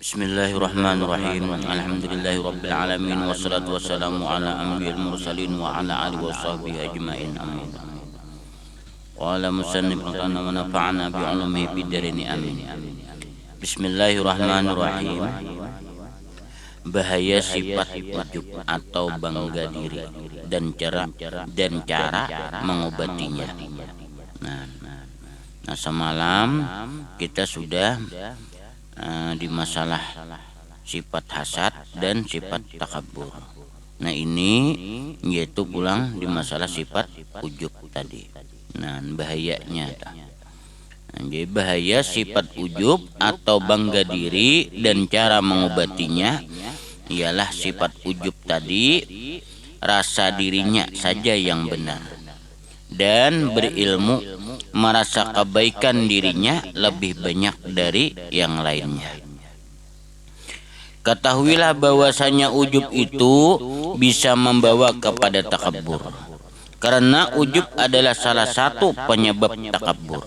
Bismillahirrahmanirrahim. Alhamdulillahi alamin wassalatu wassalamu ala anbiya'il mursalin wa ala alihi washabbihi ajmain. Amin. Qala musannif wa nafa'ana bi 'ulumihi fid dharain amin. Bismillahirrahmanirrahim. Bahaya sifat ujub atau bangga diri dan cara mengobatinya. Nah, semalam kita sudah di masalah sifat hasad dan sifat takabur. Nah, ini yaitu pulang di masalah sifat ujub tadi. Nah, bahayanya. Nah, jadi bahaya sifat ujub atau bangga diri dan cara mengobatinya ialah sifat ujub tadi rasa dirinya saja yang benar dan berilmu merasa kebaikan dirinya lebih banyak dari yang lainnya. Ketahuilah bahwasanya ujub itu bisa membawa kepada takabur, karena ujub adalah salah satu penyebab takabur.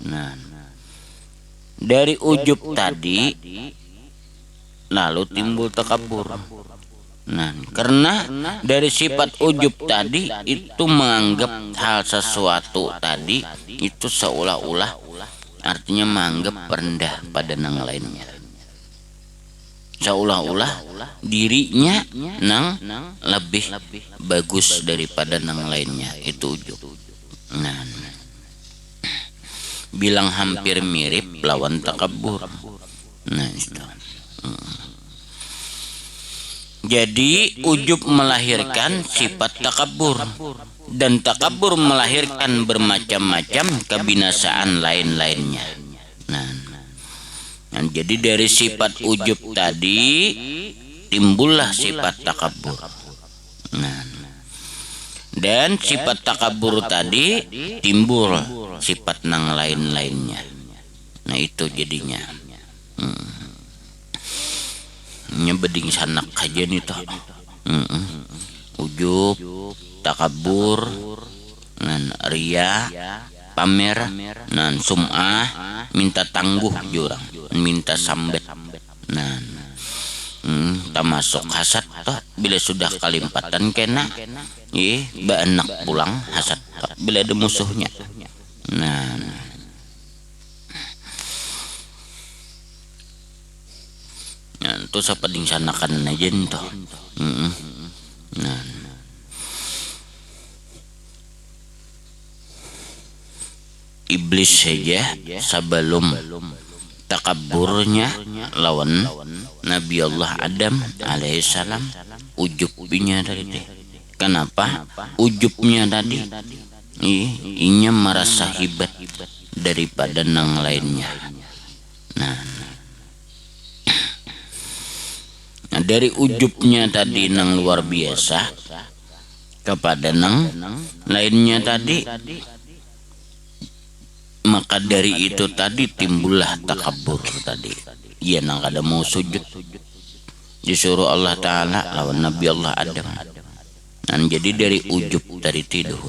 Nah, dari ujub tadi lalu timbul takabur. Nah, karena dari sifat ujub tadi itu menganggap hal sesuatu tadi itu seolah-olah artinya menganggap rendah pada yang lainnya. Seolah-olah dirinya lebih bagus daripada yang lainnya, itu ujub. Nah, bilang hampir mirip lawan takabur. Nah, itu. Jadi ujub melahirkan sifat takabur, dan takabur melahirkan bermacam-macam kebinasaan lain-lainnya. Nah, jadi dari sifat ujub tadi timbullah sifat takabur. Nah, dan sifat takabur tadi timbul sifat nang lain-lainnya. Nah, itu jadinya. Nyebeding sanak aja nih toh. Ujub, takabur, nan ria, pamer, nan sum'ah, minta tangguh jurang, minta sambet. Nah, termasuk hasad toh bila sudah kalimpatan kena, baanak pulang hasad toh bila ada musuhnya. Nah, itu sapading sanakan aja toh. Nah, iblis saja sebelum takaburnya lawan Nabi Allah Adam alaihissalam ujubnya tadi. Kenapa ujubnya tadi? Inya merasa hebat daripada yang lainnya. Nah, dari ujubnya tadi nang luar biasa kepada nang lainnya tadi, maka dari itu tadi timbullah takabur tadi. Ia nang kada mau sujud disuruh Allah Ta'ala lawan Nabi Allah Adam. Dan jadi dari ujub dari tidur.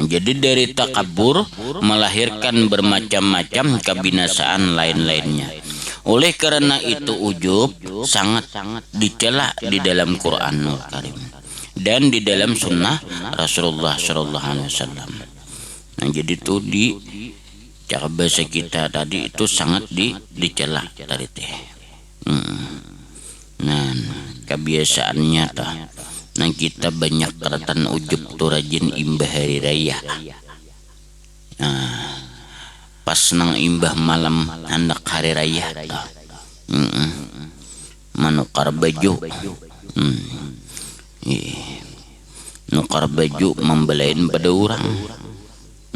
Jadi dari takabur melahirkan bermacam-macam kebinasaan lain-lainnya. Oleh karena itu ujub sangat dicela di dalam Quranul Karim dan di dalam sunnah Rasulullah Shallallahu Alaihi Wasallam. Nah, jadi itu di cara bahasa kita tadi itu sangat dicela tadi teh. Nah, kebiasaannya toh. Nah, kita banyak keratan ujub tuh rajin imbah hari raya. Nah, pas nang imbah malam hendak hari raya toh. Manukar baju. Nukar baju membelain pada orang.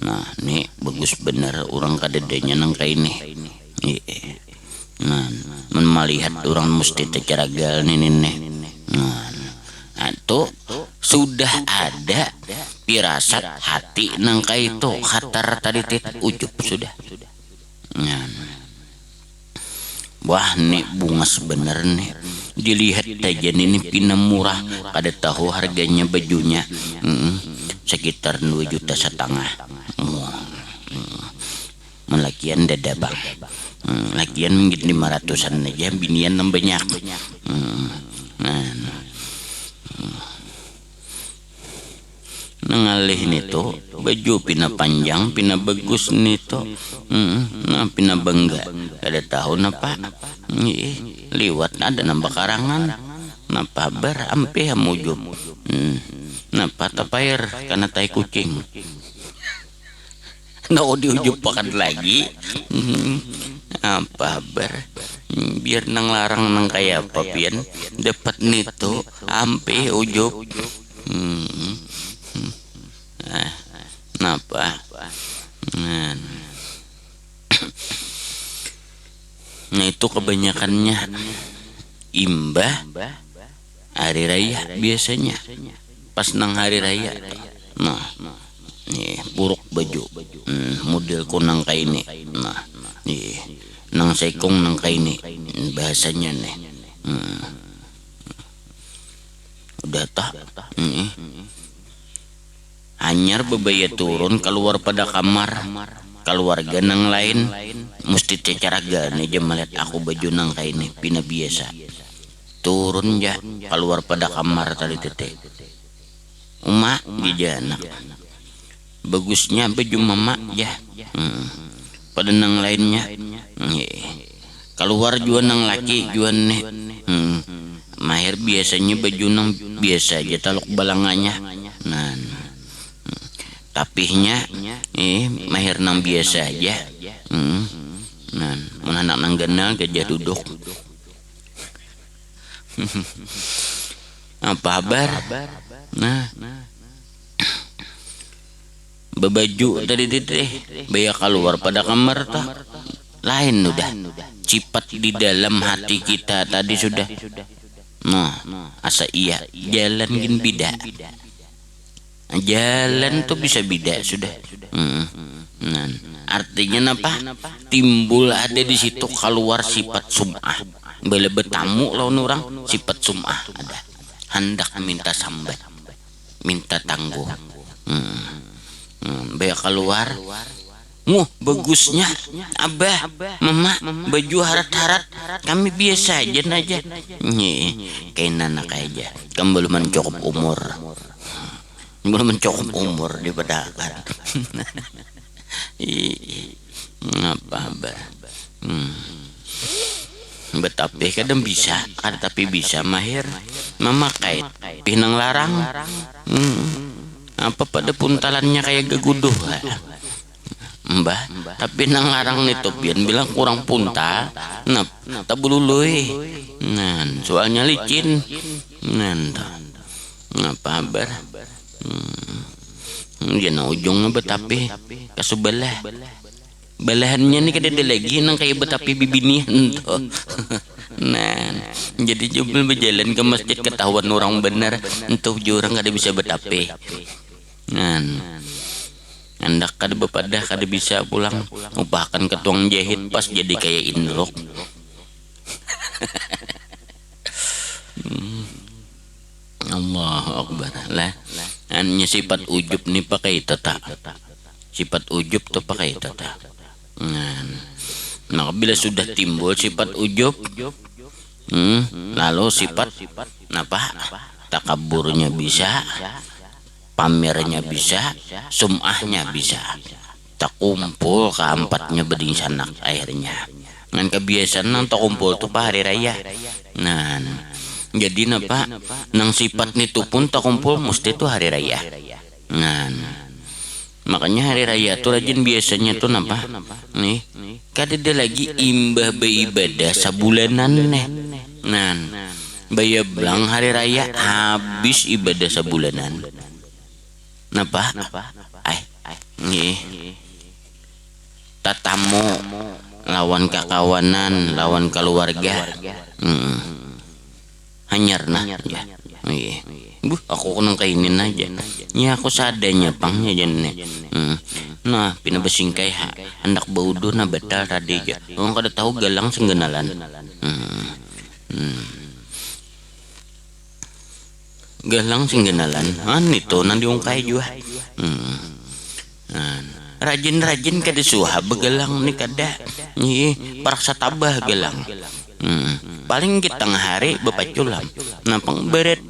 Nah, nih bagus bener orang kadedanya nang kayak ini. Nah, melihat orang mesti terceragal nih. Nah, itu sudah ada pirasat hati nang itu khatar tadi ujub sudah. Nah, wah nih bungas bener nih, dilihat aja ini pina murah, kada tahu harganya bajunya sekitar 2,5 juta. Melakian dada bang. Lakian mungkin 500-an aja, binian nang banyak. Nah, nangalih nito baju pina panjang pina bagus nito. Nah pina bangga ada tahun apa liwat ada nambah karangan napa ber ampe hamujub napa tapair karena tai kucing nah diujub pakan lagi apa ber biar nang larang nang kaya apa pian dapat nito ampe ujub. Napa? Nah itu kebanyakannya imbah hari raya biasanya pas nang hari raya. Nah nih buruk baju model kunang kaini. Nah nih nang sekong nang kaini bahasanya nih. Udah tak anyar bebaya turun keluar pada kamar keluarga nang lain mesti cecaraga nih jam melihat aku baju nang kaini pina biasa turun ya keluar pada kamar tadi tete emak anak bagusnya baju mama ya pada nang lainnya keluar juan nang laki juan nih mahir biasanya baju nang biasa aja taluk balanganya. Nah tapihnya mahir nang biasa aja. Nah anak nang genal gajah duduk. Apa kabar? Nah babaju tadi teh baya keluar pada kamar tah lain udah cipat di dalam hati kita tadi sudah. Nah asa iya jalan gin bida jalan tuh bisa beda sudah. Nah, artinya apa? Timbul ada di situ keluar sifat sum'ah. Bela betamu lawan orang sifat sum'ah ada. Hendak minta sambat, minta tangguh. Bea keluar. Bagusnya abah, mama, baju harat-harat kami biasa aja naja. Kayak anak aja. Kamu belum mencukup umur. Belum mencukup umur di pedakar. Ngapa ber betapi kadang bisa kada tapi bisa mahir memakai pinang larang apa pada puntalannya kayak geguduh mbah tapi nang larang nih topian bilang kurang punta nah tabulului nah soalnya licin nah ngapa ber jangan ujungnya betapi kasubalah balahannya nih kada ada lagi nang kayak betapi bibinian tuh. Nah jadi jubel berjalan ke masjid ketahuan orang benar untuk jurang kada bisa betapi. Nah andak kada bepadah kada bisa pulang upahkan ke tuang jahit pas jadi kayak indrok. Allahu Akbar lah. Hanya sifat ujub nih pakai tata. Sifat ujub tuh pakai tata. Nah, bila sudah timbul sifat ujub, lalu sifat apa? Takaburnya bisa, pamernya bisa, sum'ahnya bisa. Tak kumpul keempatnya beding sanak akhirnya. Ngan kebiasaan nang tak kumpul tuh hari raya. Nah jadi napa nang sifat nitu pun tak kumpul mesti tuh hari raya. Nah makanya hari raya tuh rajin biasanya tuh napa nih kada ada lagi imbah beribadah sabulanan nih. Nah baya belang hari raya habis ibadah sabulanan napa nih tatamu lawan kakawanan lawan keluarga hanyar nah ya aku kunang kainin aja ya aku sadanya pang ya jane nah pinabasingkay hendak baudo na batal tadi aja orang kada tahu galang senggenalan galang senggenalan itu nang diungkay juga rajin-rajin kada suha begelang nih kada paraksa tabah gelang. Paling kita tengah hari bepaculam nampang beret.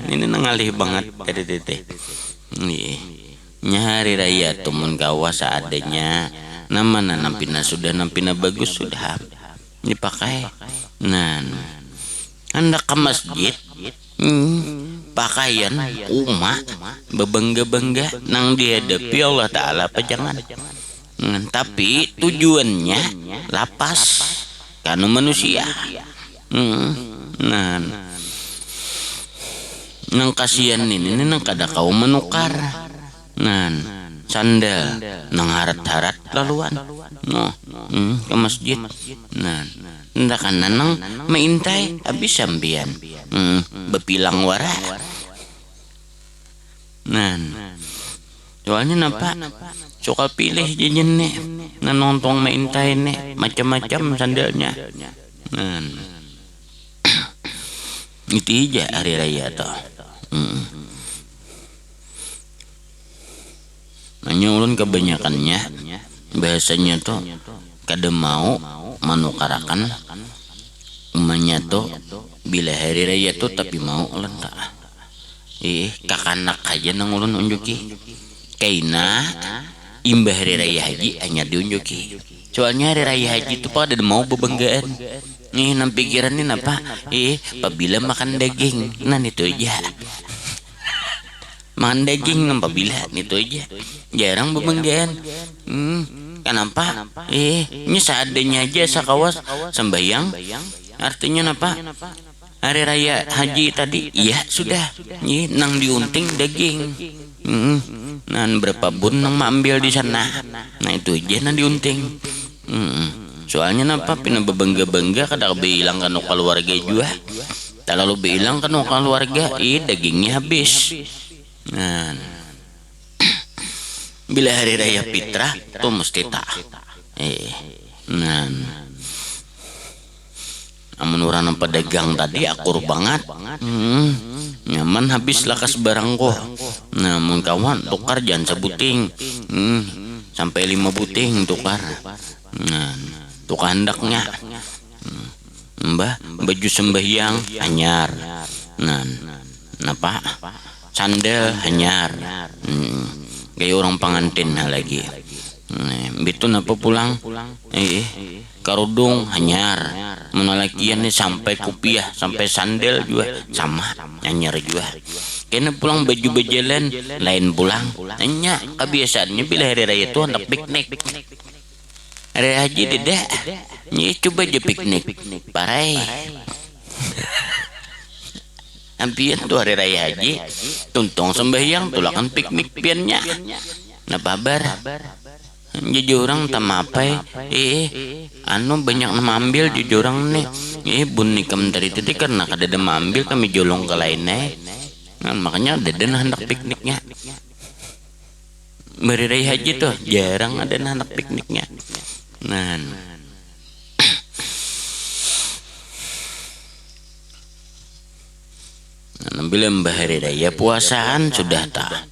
Ini nangalih banget tadi tete. Nyari raya tumun kawa seadanya. Nama nampina sudah nampina bagus sudah dipakai. Hendak ke masjid. Pakaian umat bebangga-bangga nang dihadapi Allah Ta'ala apa jangan. Tapi tujuannya lapas karena manusia. Nang kasihan ini nang kada kau menukar. Sandal nang harat-harat laluan ke masjid. Ndakan nang maintai habis sambian bepilang wara. Soalnya napa suka pilih jajan nih nonton maintai nih macam-macam sandalnya. Itu aja hari raya toh. Hanya ulun kebanyakannya bahasanya tuh kada mau menukarakan umanya tuh bila hari raya tuh tapi mau ulun tak kakanak aja nang ulun unjuki kaina imbah hari raya haji hanya diunjuki. Soalnya hari raya haji itu pada mau bebanggaan nang pikiran ini apa apabila makan daging itu aja. Makan daging apabila itu aja jarang bebanggaan. Kenapa? Ini seadanya aja sakawas sembahyang. Artinya apa? Hari raya haji tadi, ya sudah. Nang diunting daging. Berapa bun nang ambil di sana. Itu aja nang diunting. Soalnya napa pina bebangga-bangga kada bilang kan keluarga juga. Kalau bilang kan keluarga, dagingnya habis. Bila hari raya fitrah tuh mesti tak. Amun orang pedagang tadi akur banget. Nyaman habis lakas barang ko. Namun kawan tukar jangan sebuting. Sampai 5 buting tukar. Tukar hendaknya. Mbah baju sembahyang anyar. Napa? Sandal anyar. Kayak orang pengantin lagi. Itu napa pulang? Karudung hanyar. Menalakian nih sampai kupiah, sampai sandal juga sama hanyar juga. Kena pulang baju berjalan lain pulang. Hanya kebiasaannya bila hari raya itu hendak piknik. Hari haji tidak. Coba aja piknik. Parai. Ampian tuh hari raya haji tuntong sembahyang tulakan piknik piannya napabar jujur orang tamapai banyak nama ambil jujur orang nih bun nikam dari tadi karena kada ada ambil kami jolong ke lainnya makanya ada hendak pikniknya. Hari raya haji tuh jarang ada hendak pikniknya. Bila hari raya puasaan sudah tak.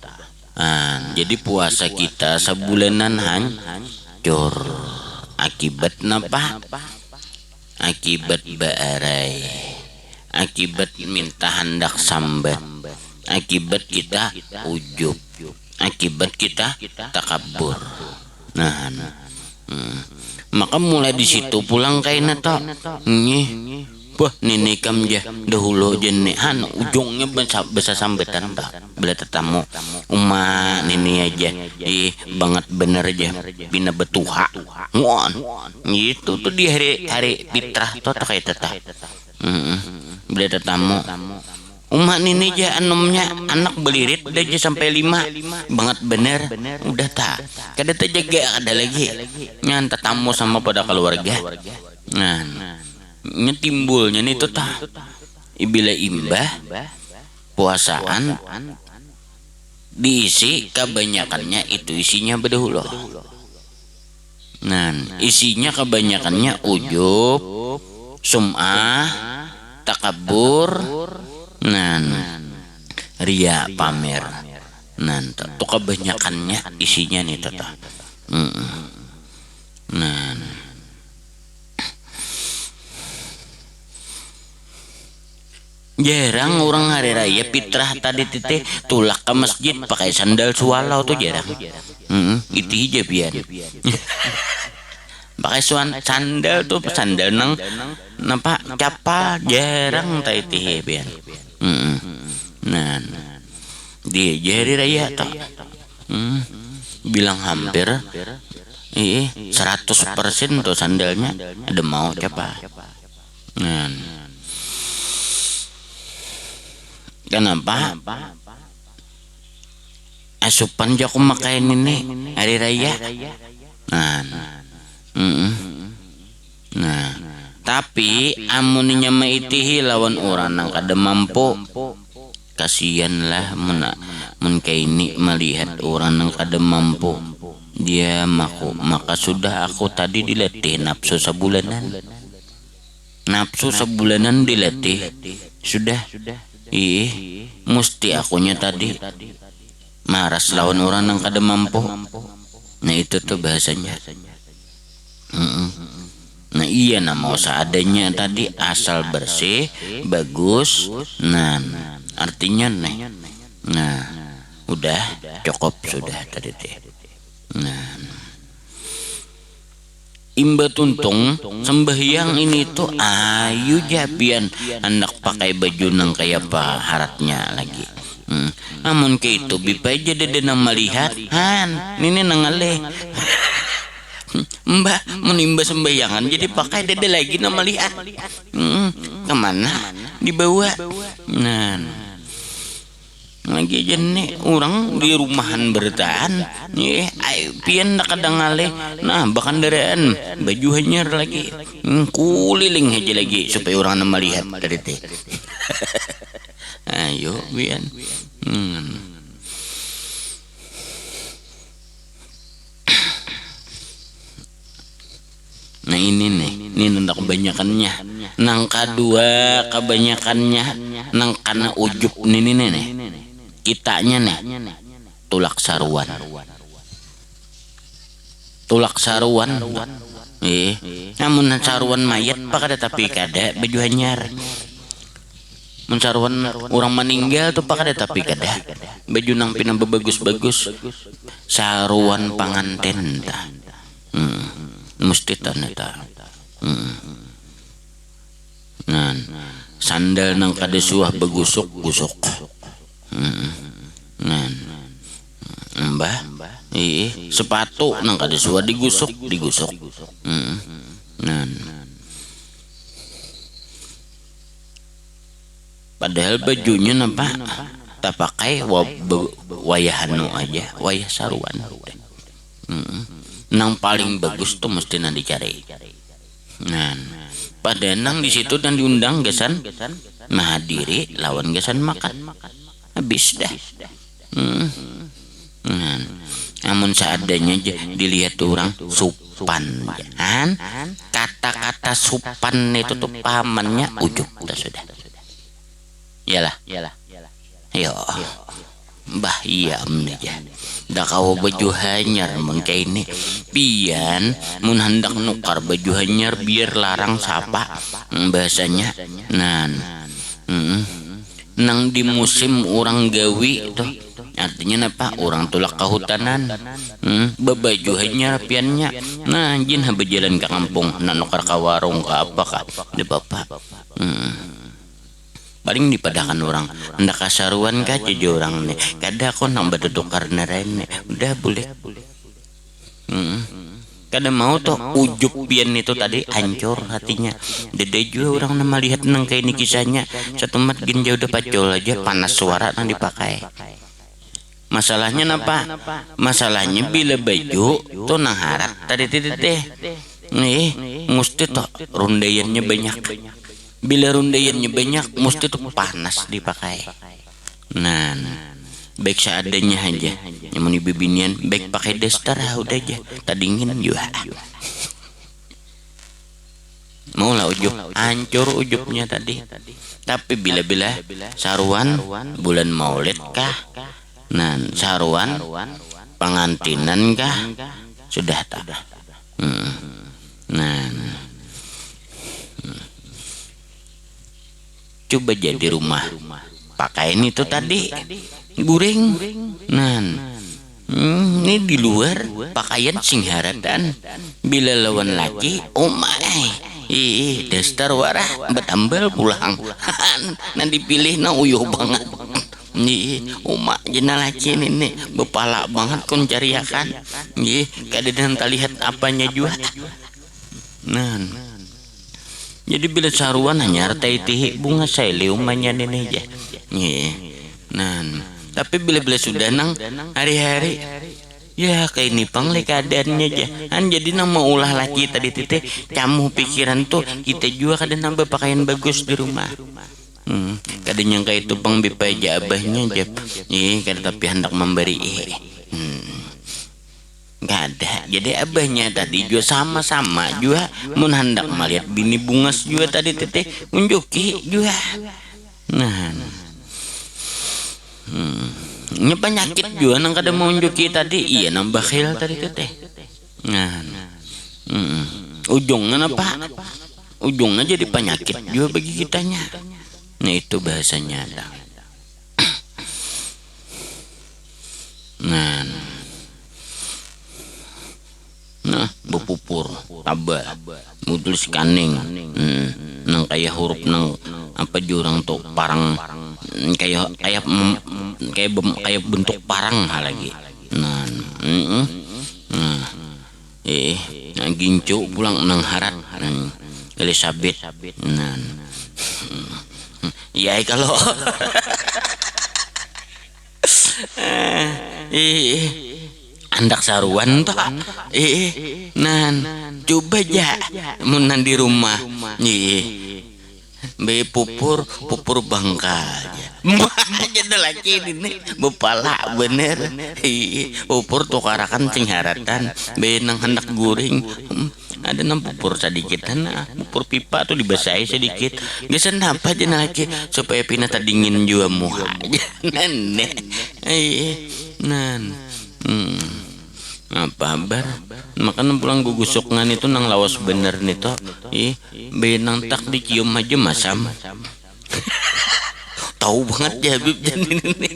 Jadi puasa kita sebulanan hancur. Akibat napa? Akibat baarai. Akibat minta hendak sambat. Akibat kita ujub. Akibat kita takabur. Maka mulai di situ pulang kaina tok. Wah nini kam ja dahulu jenehan ujungnya besar sambetan tak bila tetamu nini aja banget bener aja bina betuha gitu tuh di hari fitrah tuh kayak tetap bila tetamu nini aja anomnya anak belirit udah aja sampai 5 banget bener udah tak kada terjaga ada lagi nyan tetamu sama pada keluarga timbulnya nih tuh tah bila imbah puasaan diisi kebanyakannya itu isinya bedahulu. Isinya kebanyakannya ujub, sum'ah, takabur, ria pamer. Nah, tuh kebanyakannya isinya nih tuh. Nah, jarang orang hari raya fitrah tadi tete tulak ke masjid pakai sandal suwalau tuh jarang. Itu hijab ya. Pakai sandal tuh sandal nang napa capa jarang tai teh biar. Nah, dia hari raya tuh. Bilang hampir 100% tuh sandalnya ada mau capa. Nah, kenapa? Asupan jago makain ini hari raya. Nah, tapi amuninya maitihi lawan orang nang kada mampu, kasihanlah mun kaini melihat orang nang kada mampu. Dia maka sudah aku tadi dilatih nafsu sebulanan dilatih sudah. Mesti akunya tadi maras lawan orang yang kada mampu. Nah itu tuh bahasanya. Nah iya mau seadanya tadi asal bersih bagus. Nah artinya nih. Nah udah cukup sudah tadi teh. Nah imba tuntung sembahyang ini tuh ayu japian anak pakai baju nang kayak apa haratnya lagi. Namun kayak itu bipa aja dede nang melihat ini nangaleh. Mbak menimba sembayangan jadi pakai dede lagi nang melihat. Kemana dibawa. Nah lagi aja nih orang di rumahan bertahan pian nak kadang ngaleh. Nah bahkan daraan baju hanyar lagi kuliling aja lagi supaya orang melihat dari teh. Ayo pian. Nah ini nang kebanyakannya nang kedua kebanyakannya nang karena ujub nih kitanya nih tulak saruan namun saruan mayat pakada tapi kada baju hanyar. Mun saruan orang meninggal tuh pakada tapi kada baju nang pinang bagus saruan panganten tah. Mesti taneta. Nah sandal nang kada suah begusuk. Nah mbah sepatu nang kada suah digusuk. Nah padahal bajunya napa tak pakai wayahanu aja wayah saruan. Nang paling bagus tuh mesti nang dicari. Nah pada nang di situ dan diundang gesan mahadiri lawan gesan makan habis dah. Namun seadanya dilihat orang supan kan kata-kata supan itu tuh pamannya ujub sudah. Iyalah. Yo mbah iya aja. Dah kau baju hanyar mengkai ini pian mun hendak nukar baju hanyar biar larang sapa bahasanya. Nah nang di musim orang gawi tuh artinya apa orang tulak kehutanan babaju hanyar piannya. Nah jin habe jalan ke kampung nak nukar ke warung ke apa kah di bapak paling dipadakan orang hendak kasaruan kaca orang nih kada aku nang badudukar narain udah boleh kada mau tuh ujub pian itu tadi hancur hatinya. Dede juga orang nama lihat nang kayak ini kisahnya setemat ginjau udah pacol aja panas suara nang dipakai. Masalahnya napa? Masalahnya bila baju tuh nang harat tadi teh nih mesti tuh rundaiannya banyak. Bila rundaiannya banyak mesti tuh panas dipakai. Nah baik seadanya aja yang mau bibinian baik pakai daster udah aja tak dingin juga mau lah ujub hancur ujubnya tadi. Tapi bila saruan bulan maulid kah Nah, saruan pengantinan kah sudah tak? Nah, coba jadi rumah pakaian itu tadi guring. Nah, ini di luar pakaian singharatan bila lawan laki dasar warah betambal pulang. Nah dipilih na uyuh banget. Jena laki ini bepala banget kon cariakan. Kadang lihat apanya juga. Nah, jadi bila saruan hanya artai tihi bunga umanya nenek aja. Nah, tapi bila sudah nang hari-hari ya kayak ini pangle keadaannya aja. Jadi nang mau ulah laki tadi tete camu pikiran tuh kita juga kadang nambah pakaian bagus di rumah. Kadang yang kayak itu pang bipai abahnya aja. Kadang tapi hendak memberi. Gak ada. Jadi abahnya tadi juga sama-sama juga mun hendak melihat bini bungas juga tadi tete unjuki juga. Nah, ini penyakit juga nang kada mau unjuki tadi iya nang bakhil tadi tete. Nah, ujungnya apa? Ujungnya jadi penyakit juga bagi kitanya. Nah itu bahasanya ada. Nah, bepupur, tabah, mutulis kaning, nang kayak huruf nang apa jurang tuh parang kayak bentuk parang lagi. Nah, gincu pulang nang harat, Elizabeth. Nah, ya kalau andak saruan toh. Nan coba aja munan di rumah be pupur bangka aja. Jadi laki ini bepala bener. Pupur tukarakan singharatan be nang hendak guring. Ada nang pupur sedikit pupur pipa tuh dibasahi sedikit. Gesan apa aja laki supaya pinata dingin juga muha aja. Apa kabar? Makan pulang gugusuk ngan itu nang lawas bener nih toh. Benang tak dicium aja masam. Tahu banget ya Habib jadi ini.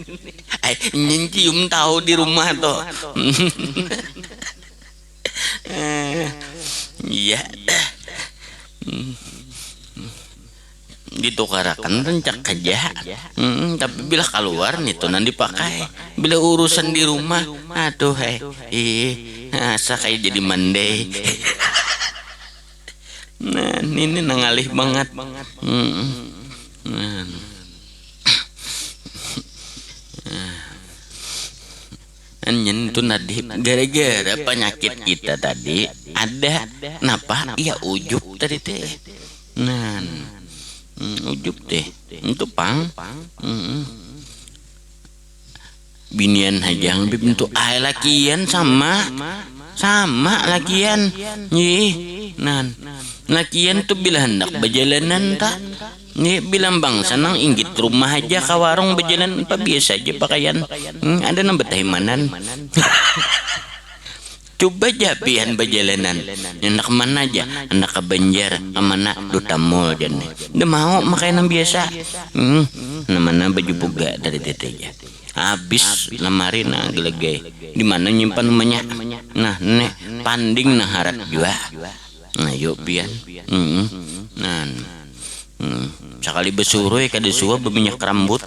Cium tahu di rumah toh. Iya. Ditukarakan rencak aja. Tapi bila keluar nih tuh nanti pakai. Bila urusan di rumah, aduh asa kayak jadi mandai. Nah ini nangalih banget. Anjen itu nadib gara-gara penyakit kita tadi ada napa ya ujub tadi teh. Nah ujub teh itu pang binian hajang bentuk lakian sama lakian nan lakian tuh bila hendak berjalanan tak bilang bangsa nang inggit rumah aja ke warung berjalan apa biasa aja pakaian ada nang betahimanan. Coba aja pian berjalanan hendak mana aja hendak ke Banjar kemana Duta Mall jan udah mau makanan biasa namanya baju buga dari tetenya habis lemari nah gelegay di mana nyimpan namanya nah nek panding nah harat juga nah yuk pian sekali besuruh kada suah berminyak rambut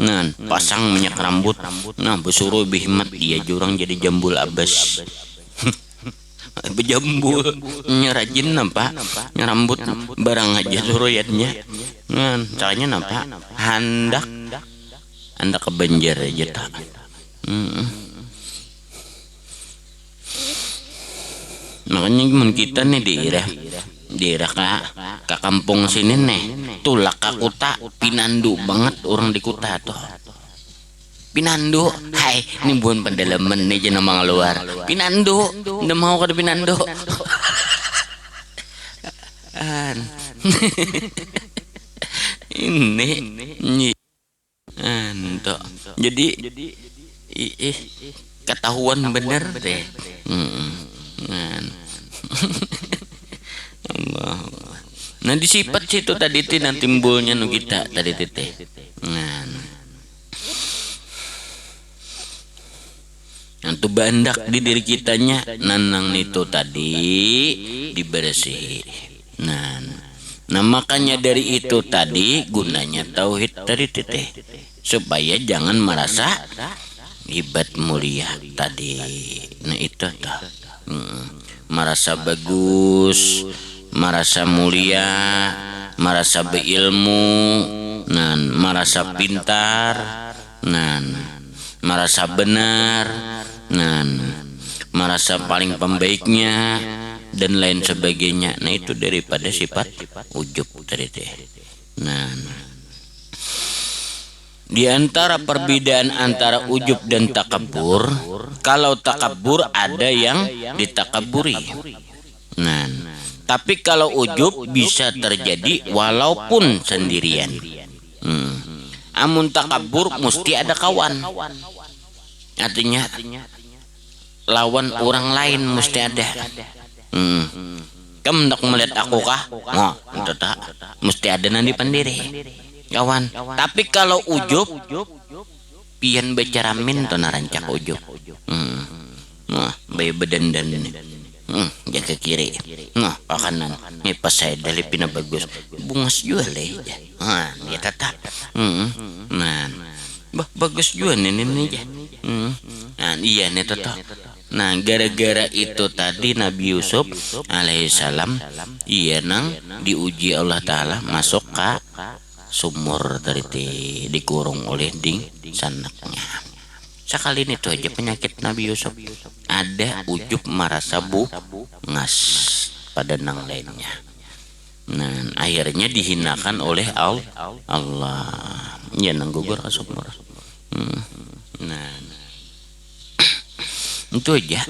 nah pasang minyak rambut nah besuruh bihimat dia jurang jadi jambul abas. Bejambul nyerajin nampak nyerambut barang aja suruhnya caranya nampak hendak ke Banjar aja tak. Makanya gimana kita nih daerah ke kampung sini nih tulak ke kota pinandu banget orang di kota tuh. Pinandu, hai, ini bukan pendalaman nih jangan nama luar. Pinandu, udah mau kada Pinandu. Ini, anto. Jadi ih, ketahuan bener deh. Nah, Allah. Nah di sifat situ tadi teh nanti timbulnya nu kita tadi teh. Nah, nanti bandak di diri kitanya nanang itu tadi dibersih. Nah makanya dari itu tadi gunanya tauhid tadi teh supaya jangan merasa hebat mulia tadi. Nah itu tuh merasa bagus, merasa mulia, merasa berilmu, merasa pintar, merasa benar, merasa paling pembaiknya dan lain sebagainya. Nah itu daripada sifat ujub tadi teh. Di antara perbedaan antara ujub dan takabur, kalau takabur ada yang ditakaburi. Tapi kalau ujub bisa terjadi walaupun sendirian. Amun takabur mesti ada kawan. Artinya lawan orang lain mesti ada. Kamu hendak melihat aku kah? Oh, tak. Mesti ada nanti pendiri. Kawan. Tapi kalau ujub, pian bicara min to narancak ujub. Nah, bayi badan dan jaga kiri. Nah, ke kanan. Ini pas saya dari pina bagus. Bungas jual aja. Dia tata. Bagus juga ini aja. Iya nih tata. Nah, gara-gara itu tadi Nabi Yusuf alaihissalam diuji Allah Ta'ala masuk ke sumur tadi dikurung oleh ding sanaknya. Sekali ini tuh aja penyakit Nabi Yusuf. Ada ujub merasa bungas pada nang lainnya. Nah, akhirnya dihinakan oleh Allah. Ya nang gugur ke sumur. Itu aja.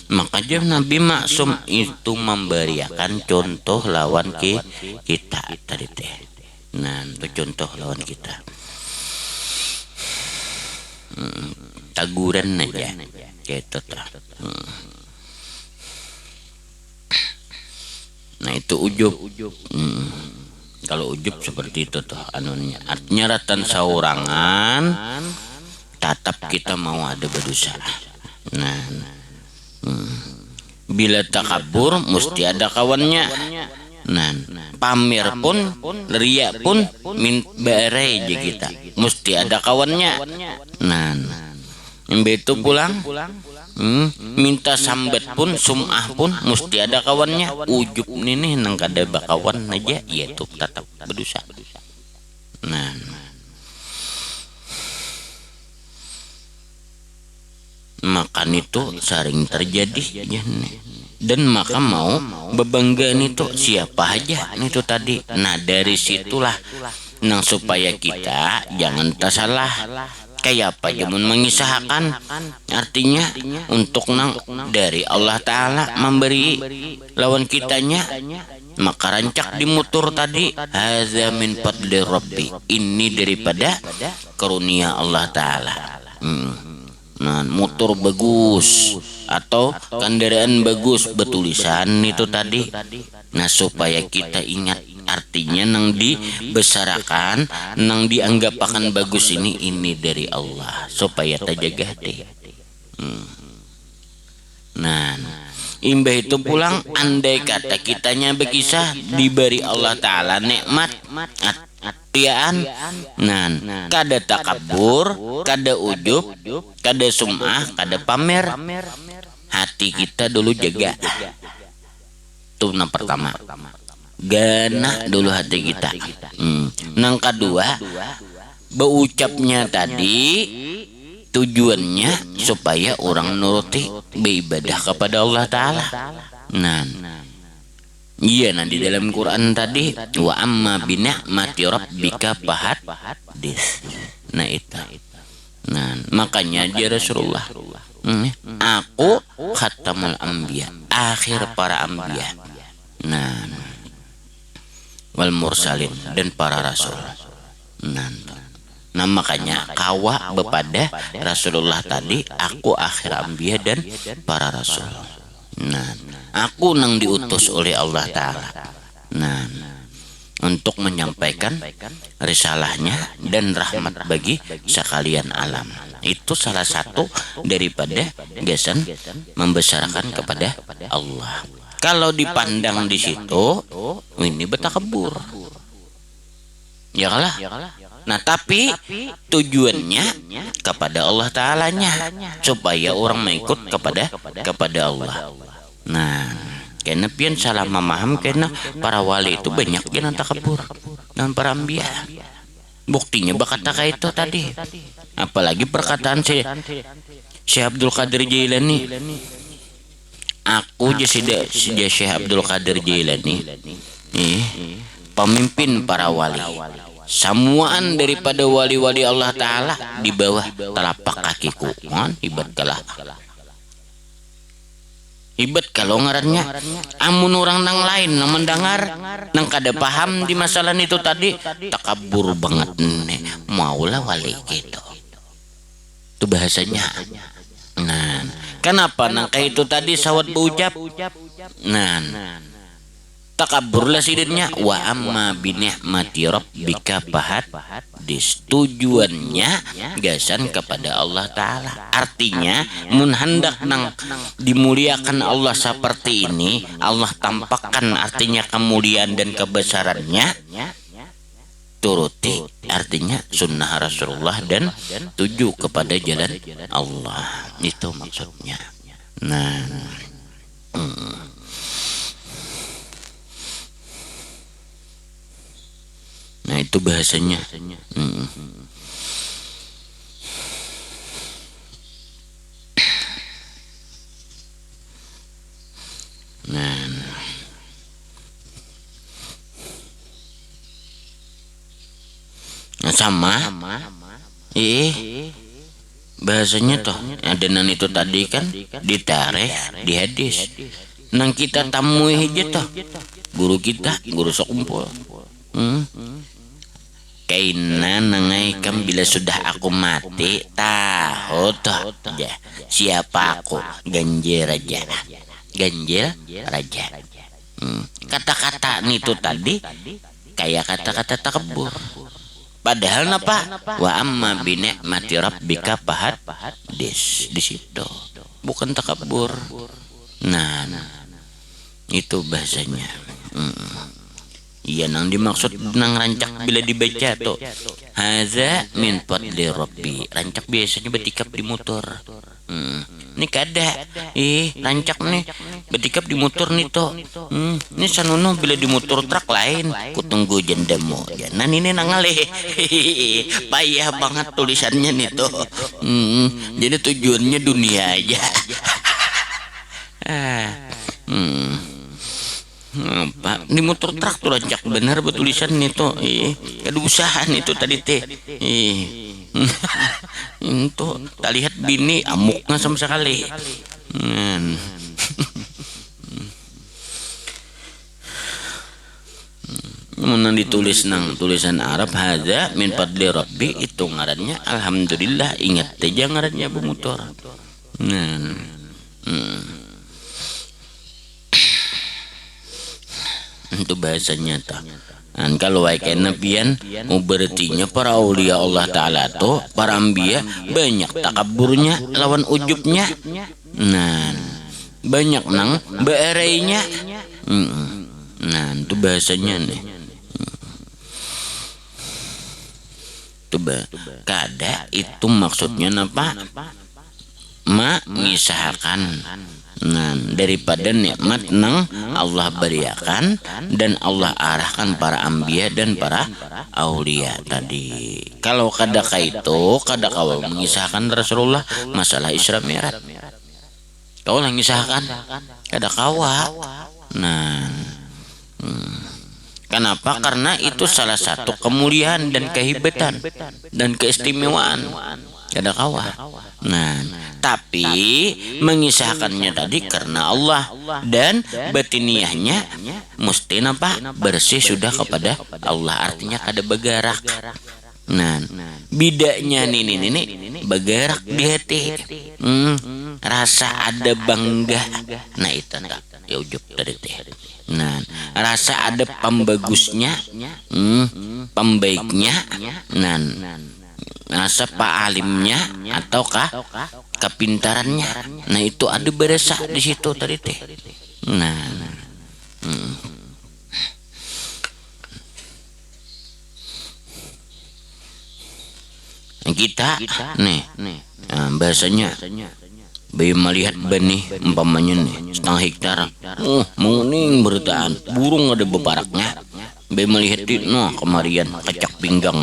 Makanya Nabi Maksum itu memberikan contoh lawan kita tadi teh. Itu contoh lawan kita. Taguran aja gitu tuh. Nah itu ujub. Kalau ujub seperti itu tuh anunya. Artinya ratan saurangan tatap kita mau ada berdosa. Bila takabur mesti ada kawannya. Pamer pun ria pun bare aja kita mesti ada kawannya. Itu pulang minta sambat pun sum'ah pun mesti ada kawannya. Ujub ini nang kada bakawan aja yaitu tetap berdosa. Makan itu sering terjadi dan maka mau bebanggaan itu siapa aja itu tadi. Nah dari situlah nang supaya kita jangan tersalah kayak apa jamun mengisahkan artinya untuk nang dari Allah Ta'ala memberi lawan kitanya maka rancak dimutur tadi hadza min fadli rabbi, ini daripada karunia Allah Ta'ala. Motor bagus atau kendaraan bagus betulisan itu tadi. Nah supaya kita ingat artinya nang dibesarakan, nang dianggap akan bagus ini dari Allah supaya terjaga deh. Imbah itu pulang andai kata kitanya berkisah diberi Allah Ta'ala nikmat tiaan, kada takabur, kada ujub, kada sum'ah, kada pamer. Hati kita dulu jaga. Itu yang pertama. Gana dulu hati kita. Nang kedua, berucapnya tadi tujuannya supaya orang nuruti beribadah kepada Allah Ta'ala. Iya, nanti dalam Quran tadi wa amma bi ni'mati rabbika fahaddits. Nah itu. Makanya dia Rasulullah. Aku khatamul anbiya, akhir para anbiya. Wal mursalin dan para rasul. Nah makanya kawa bepada Rasulullah tadi, aku akhir anbiya dan para rasul. Nah, aku nang diutus oleh Allah Ta'ala. Nah, untuk menyampaikan risalahnya dan rahmat bagi sekalian alam. Itu salah satu daripada gasan membesarkan kepada Allah. Kalau dipandang di situ, ini betakabur. Ya kalah. Nah tapi tujuannya kepada Allah Ta'alanya, supaya orang mengikut kepada Allah. Nah, karena pian salah memaham, karena para wali itu banyak yang takabur dan para ambia. Buktinya bakata itu tadi. Apalagi perkataan Syekh Abdul Qadir Jailani. Aku jadi Syekh Abdul Qadir Jailani, pemimpin para wali. Samuaan daripada wali-wali Allah Ta'ala di bawah telapak kakiku. Hebat kalah. Hebat kalau ngarannya. Amun orang nang lain nang mendengar, nang kada paham di masalah itu tadi, takabur banget nih. Maulah wali gitu. Itu bahasanya. Nah, kenapa nang kayak itu tadi sawat berucap? Nah, takaburlah sidinnya. Wa amma binikmati rabbika fahadis. Tujuannya gasan kepada Allah Ta'ala. Artinya mun hendak nang dimuliakan Allah seperti ini, Allah tampakkan artinya kemuliaan dan kebesarannya, turuti artinya sunnah Rasulullah dan tuju kepada jalan Allah. Itu maksudnya. Nah, nah itu bahasanya. Nah sama bahasanya toh adenan itu tadi kan ditarik di hadis. Nang kita tamui aja toh guru kita, guru sekumpul. Kaina nangaikam bila sudah aku mati, tahu toh ya, siapa aku? Ganjil Raja. Ganjil Raja. Kata-kata itu tadi kayak kata-kata takabur. Padahal napa? Wa amma binikmati rabbika fahadis. Di situ bukan takabur. Nah, itu bahasanya. Iya nang dimaksud nang rancak bila dibaca tuh haza min fadli rabbi. Rancak biasanya betikap di motor. Ini kada rancak nih betikap di motor nih toh. Ini sanono bila di motor truk lain kutunggu jendamu. Jangan ini nangaleh. Payah banget tulisannya nih toh. Jadi tujuannya dunia aja. Pak, di motor truk tuh rancak benar betulisan itu. Kada usaha itu tadi teh. Itu tak lihat bini amuknya sama sekali. Mun ditulis nang tulisan Arab hadza min fadli rabbi, itu ngarannya alhamdulillah. Ingat aja ngarannya bu motor. Itu bahasanya tak. Dan kalau wakai nabian berartinya para aulia Allah Ta'ala tuh para ambia banyak takaburnya lawan ujubnya. Nah, banyak nang beerainya. Nah, itu bahasanya nih. Kada itu maksudnya apa? Mengisahkan daripada nikmat nang Allah beriakan dan Allah arahkan para ambia dan para aulia tadi. Kalau kada itu kada kau mengisahkan Rasulullah masalah Isra Mi'raj. Kau lang mengisahkan kada kawa. Kenapa? Karena itu salah satu kemuliaan dan kehebatan dan keistimewaan. Kada kawa. Tapi mengisahkannya tadi karena Allah dan batiniahnya mesti bersih sudah kepada Allah. Artinya kada begarak. Nah, bidanya nih bergerak di hati. Rasa ada bangga. Nah itu enggak ya ujub tadi teh. Nah, rasa ada pembagusnya, pembaiknya. Nah, rasa paalimnya ataukah kepintarannya. Nah itu ada berasa di situ tadi teh. Nah, kita nih bahasanya bayi melihat benih umpamanya nih setengah hektar, menguning bertaan burung ada bebaraknya, bayi melihat itu kemarian kacak pinggang,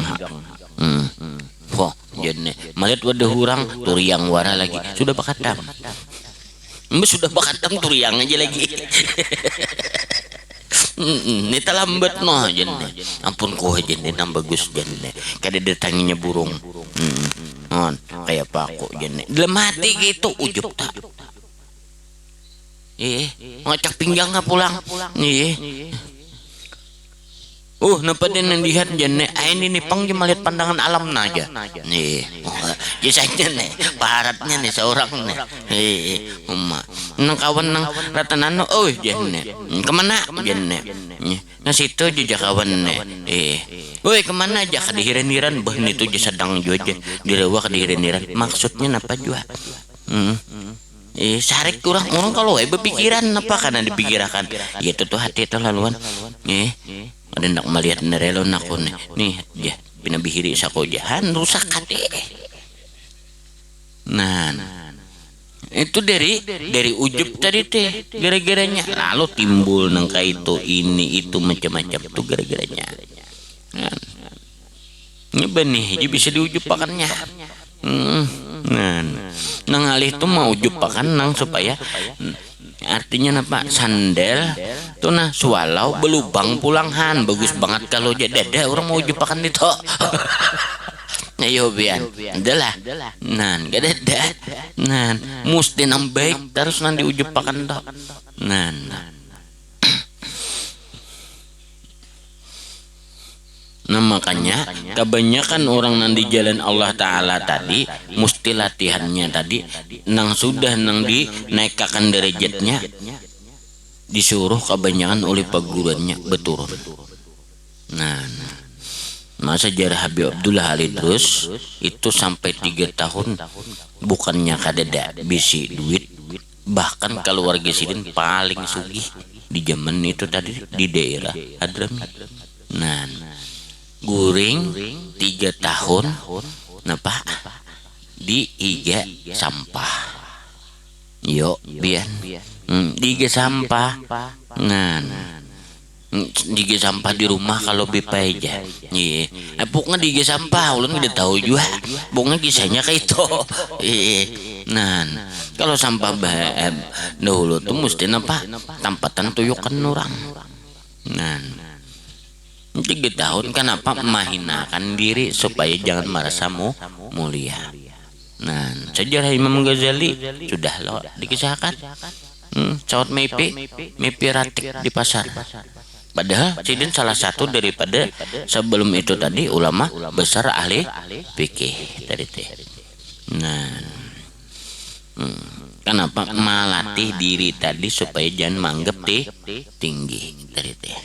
wah jadi melihat wadah hurang turiang wara lagi sudah bakatam, sudah bakatam turiang aja lagi. Nita lambat jenne. Ampun ko jenne nang bagus jenne. Kada datanginya burung. Kayak paku jenne. Dalam hati gitu ujub tak. Ngacak pinggang nggak pulang. Napa dia lihat jenne? Ini nih pang cuma lihat pandangan alam naja. Biasanya nih, paratnya nih seorang nih. Nang kawan nang ratanan, jenne. Kemana jenne? Nah situ aja kawan nih. Kemana aja kadihiran-hiran? Bah itu aja sedang juaja. Direwa kadihiran-hiran. Maksudnya apa jua? Sarik kurang orang kalau berpikiran apa karena dipikirkan. Ya itu tuh hati itu laluan. Ada nak melihat nerelon aku nih dia pinabihiri sako jahan rusak hati. Nah itu dari ujub tadi teh gara-garanya lalu timbul nangka itu ini itu macam-macam tuh gara-garanya. Ini benih jadi bisa diujub pakannya. Nang alih itu mau ujub pakan nang supaya artinya apa sandal tuh sualau belubang pulanghan bagus banget kalau jadi ada orang mau jepakan itu. Ayo bian adalah gak ada mesti nang baik terus nanti ujepakan dok. Nah makanya kebanyakan orang nang di jalan Allah Ta'ala tadi mesti latihannya tadi nang sudah nang dinaikkan derajatnya disuruh kebanyakan oleh perguruannya betul. Masa sejarah Habib Abdullah Al Idrus itu sampai 3 tahun bukannya kadada bisi duit, bahkan keluarga sidin paling sugih di zaman itu tadi di daerah Hadrami. Guring 3 tahun napa di iga sampah yo bian diga sampah diga sampah di rumah kalau bepa aja pokoknya diga sampah ulun udah tahu juga pokoknya kisahnya kayak itu. Kalau sampah dahulu tuh mesti napa tampatan tuyukan orang. 3 tahun kenapa menghinakan diri supaya jangan merasa mulia. Sejarah Imam Ghazali sudah lo dikisahkan. Cawat mepi ratik di pasar. Padahal sidin salah satu daripada sebelum itu tadi ulama besar ahli fikih tadi teh. Kenapa melatih diri tadi supaya jangan manggap tinggi tadi teh.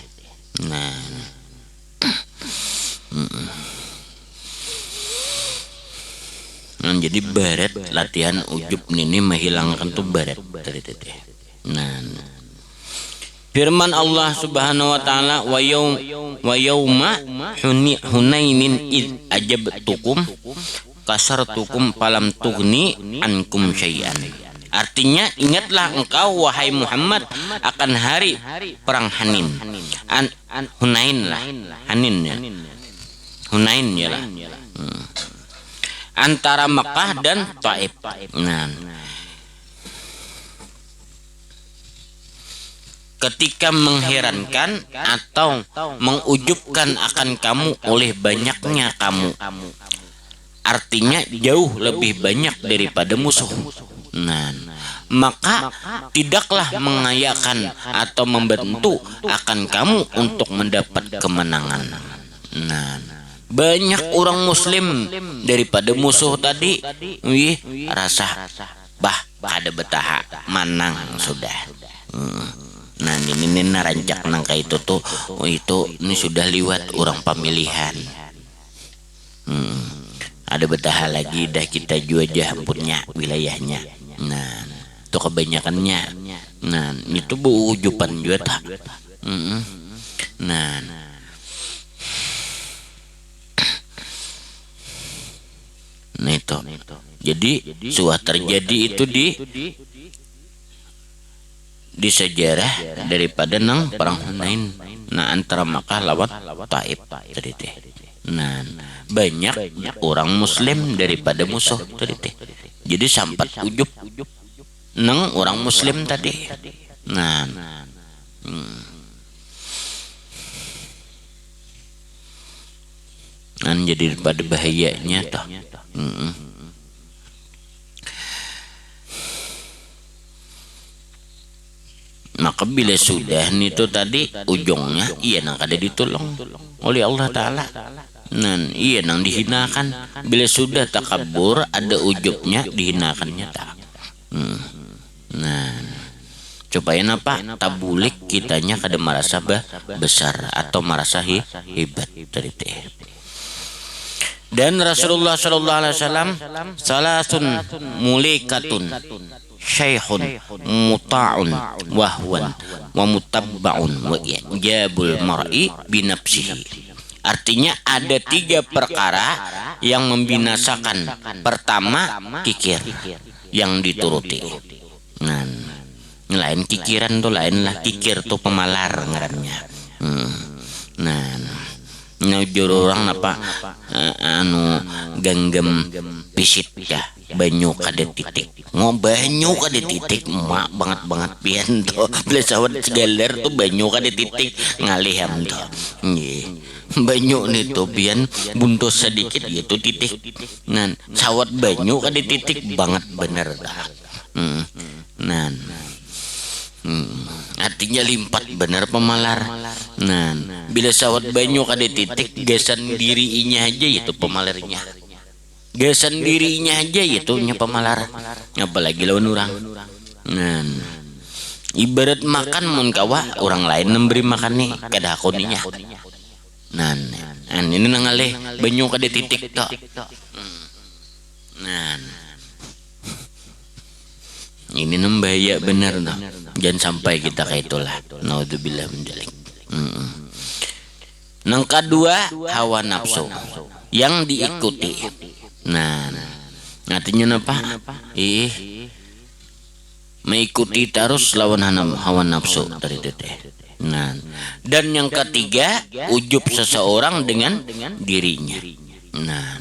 Jadi barat latihan ujub ini menghilangkan tuh barat dari teteh. Firman Allah Subhanahu wa taala wa yauma hunainin id ajabtukum kasartukum falam tughni ankum syai'an. Artinya ingatlah engkau wahai Muhammad akan hari perang Hanin. Hunain lah, Hanin ya. Hunain ya lah. Antara Makkah dan Taif. Ketika mengherankan atau mengujubkan akan kamu oleh banyaknya kamu. Artinya jauh lebih banyak daripada musuh. Maka tidaklah mengayakan atau membantu akan kamu untuk mendapat kemenangan. banyak orang muslim daripada musuh tadi. Wih, rasa bah ada betaha manang sudah. Nah ini narancak nangka itu tuh, itu ini sudah liwat orang pemilihan. Ada betaha lagi dah kita juaja punya wilayahnya. Nah itu kebanyakannya. Nah itu ujupan juga tak. Nah itu jadi suah terjadi itu di sejarah daripada nang perang Hunain. Nah antara Makkah lawan Taif tadi teh. Nah banyak orang muslim daripada musuh tadi teh. Jadi sampat ujub nang orang muslim tadi. Nah jadi pada bahayanya toh. Maka bila sudah itu tadi ujungnya iya nang kada ditolong oleh Allah Ta'ala. Nah iya nang dihinakan. Bila sudah takabur ada ujubnya dihinakannya tak. Nah supaya apa? Tabulik kitanya kada merasa besar atau merasa hebat dari teh. Dan Rasulullah sallallahu alaihi wasallam salasun mulikatun syaikhun muta'un wahwan wa mutabba'un wa jabul mar'i binafsihi. Artinya ada 3 perkara yang membinasakan. Pertama kikir yang dituruti. Nah lain kikiran tuh lain lah, kikir tuh pemalar ngarannya. Nah juru orang apa ganggem pisit ya banyu kada titik. Mau banyu kada titik mak banget pian tuh. Bila sawat segaler tuh banyu kada titik ngaliham tuh. Banyu nih tuh pian buntus sedikit gitu titik. Nah sawat banyu kada titik banget bener dah. Nah artinya limpat bener pemalar. Nah bila sawat banyu kada titik gasan dirinya aja itu pemalarnya. Gasan dirinya aja itu nya pemalar. Apalagi lawan orang. Nah ibarat makan mun kawa orang lain memberi makan nih kada hakuninya. Nah ini nangalih banyu kada titik tok. Nah ini nembaya bener no. Jangan sampai kita kayak itulah. Naudzubillah min dzalik. Nang kedua hawa nafsu yang diikuti. Nah artinya apa? Mengikuti terus lawan hawa nafsu dari teh. Nah dan yang ketiga ujub seseorang dengan dirinya. Nah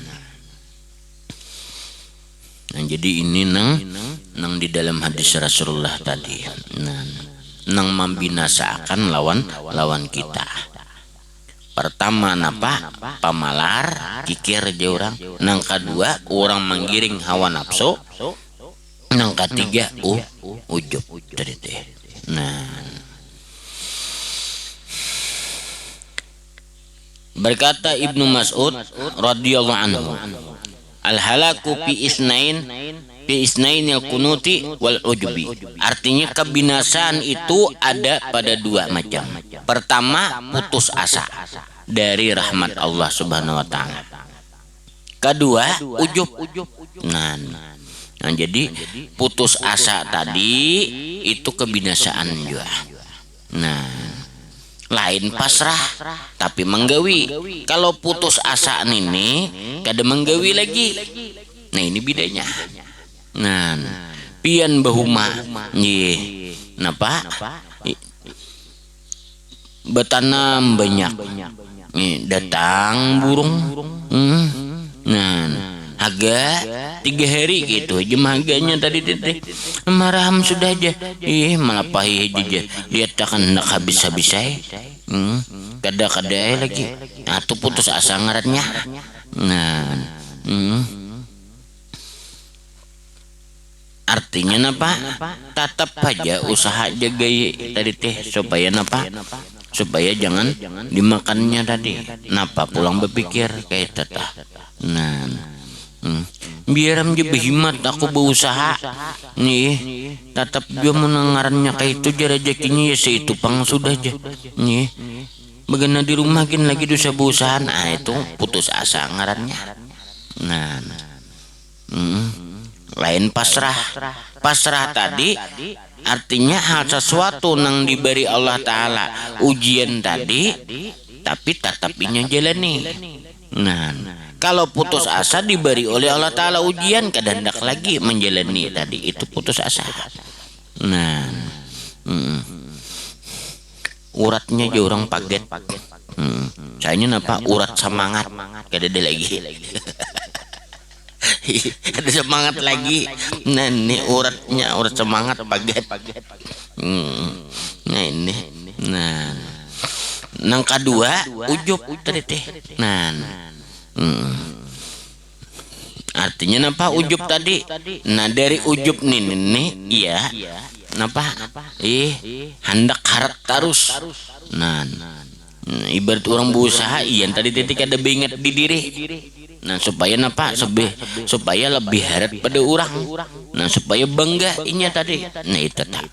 jadi ini nang di dalam hadis Rasulullah tadi. Nang membinasakan lawan kita. Pertama napa? Pamalar, kikir aja orang. Nang kedua orang menggiring hawa nafsu. Nang ketiga ujub dari teh. Nah berkata Ibnu Mas'ud radhiyallahu anhu, al-halaku fi isnainil kunuti wal ujubi. Artinya kebinasaan itu ada pada 2 macam. Pertama putus asa dari rahmat Allah Subhanahu wa taala. Kedua ujub. Nah jadi putus asa tadi itu kebinasaan juga. Nah lain pasrah tapi menggawi. Kalau putus asa ini kada menggawi lagi. Nah ini bedanya. Nah pian bahuma nggih napa betanam banyak datang burung. Nah agak 3 hari gitu jemaganya tadi maraham sudah aja malah pahi aja dia takkan nak habis kada lagi. Nah tuh putus asa ngarannya. Nah artinya napa tetap aja usaha jaga tadi teh supaya napa supaya jangan dimakannya tadi. Napa pulang berpikir kayak tetah. Nah, biar behimat aku berusaha nih, tetap dia mendengarnya kayak itu rezekinya ya seitu pang sudah aja nih. Bagaimana di rumah gini lagi dosa berusaha, nah itu putus asa ngarannya. Nah, lain pasrah tadi artinya hal sesuatu nang diberi Allah Ta'ala ujian tadi tapi tetap inya jalani. Nah, kalau putus asa diberi oleh Allah Ta'ala ujian kedandak lagi menjalani tadi, itu putus asa. Nah, uratnya aja orang paget. Sayanya napa urat semangat kada ada lagi. Ada semangat lagi. Nah ini uratnya urat semangat paget. Nah ini. Nah, nang kedua ujub tadi teh. Nah, artinya napa ujub tadi? Nah dari ujub nih iya. Napa? Hendak harap terus. Nah, ibarat orang berusaha iya tadi titik ada binget di diri. Nah supaya napa? Supaya lebih harap pada orang. Nah supaya bangga inya tadi. Nah itu tak.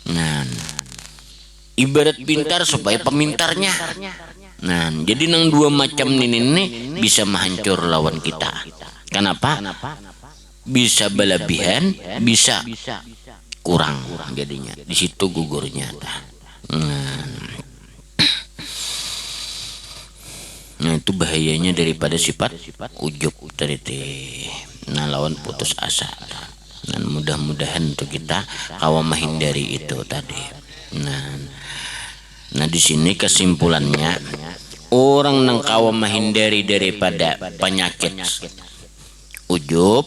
Nah, ibarat pintar supaya pemintarnya. Nah jadi nang dua macam ini bisa menghancur lawan kita. Kenapa? Bisa berlebihan, bisa kurang jadinya. Di situ gugurnya. Nah itu bahayanya daripada sifat ujub tadi. Nah lawan putus asa. Dan mudah-mudahan untuk kita kawan menghindari itu tadi. Nah di sini kesimpulannya orang nang kawan menghindari daripada penyakit ujub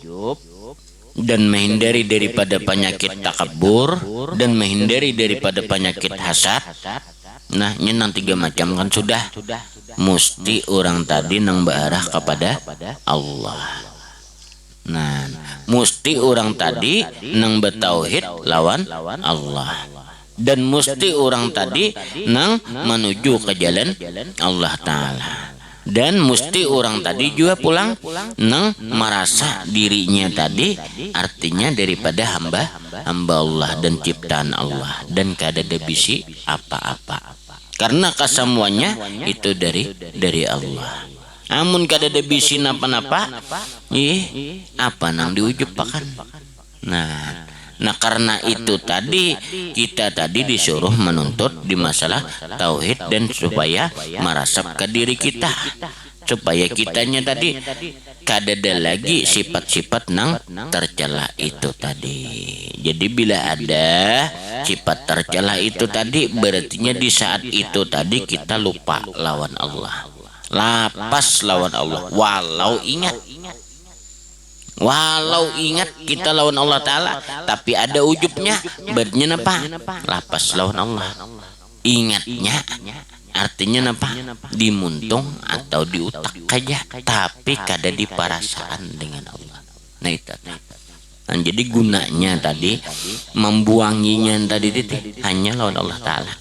dan menghindari daripada penyakit takabur dan menghindari daripada penyakit hasad. Nah nyenang 3 macam kan sudah. Mesti orang tadi nang berarah kepada Allah. Nah, mesti orang tadi nang bertauhid lawan Allah. Dan mesti orang tadi nang menuju ke jalan Allah Ta'ala. Dan mesti orang tadi juga pulang nang merasa dirinya tadi artinya daripada hamba Allah dan ciptaan Allah dan kada ada bisi apa-apa. Karena kesemuanya itu dari Allah. Amun kada ada bisi napa-napa, apa nang diujub-pakan. Nah karena itu tadi kita tadi disuruh menuntut di masalah tauhid dan supaya merasap ke diri kita, supaya kitanya tadi kada ada lagi sifat-sifat nang tercela itu tadi. Jadi bila ada sifat tercela itu tadi berartinya di saat itu tadi kita lupa lawan Allah, lapas lawan Allah. Walau ingat kita lawan Allah Ta'ala tapi ada ujubnya, berarti apa? Lapas lawan Allah. Ingatnya artinya apa? Dimuntung atau diutak aja tapi kada di perasaan dengan Allah. Nah itu. Nah, jadi gunanya tadi membuanginya tadi hanya lawan Allah Ta'ala.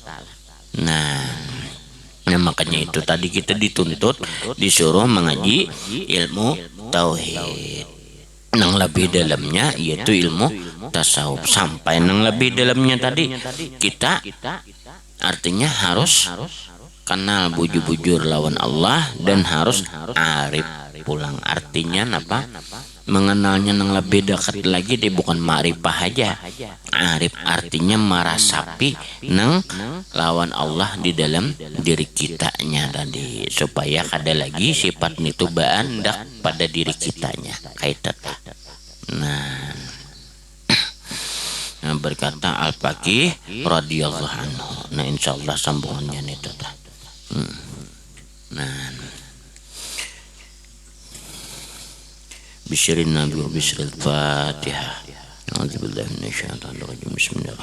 Nah makanya itu tadi kita dituntut disuruh mengaji ilmu tauhid. Nang lebih dalamnya yaitu ilmu tasawuf. Sampai nang lebih dalamnya tadi kita artinya harus kenal bujur-bujur lawan Allah dan harus arif pulang. Artinya apa? Mengenalnya nang lebih dekat lagi dia bukan ma'rifah aja. Arif artinya merasapi nang lawan Allah di dalam diri kitanya tadi supaya kada lagi sifat itu beandak pada diri kitanya kayak tetap. Nah berkata Al-Faqih radhiyallahu anhu. Nah insyaallah sambungannya itu tah. Nah bisyirin nabi wa bisyril fatihah. A'udzubillahi minasyaitonir rajim. Bismillahirrahmanirrahim.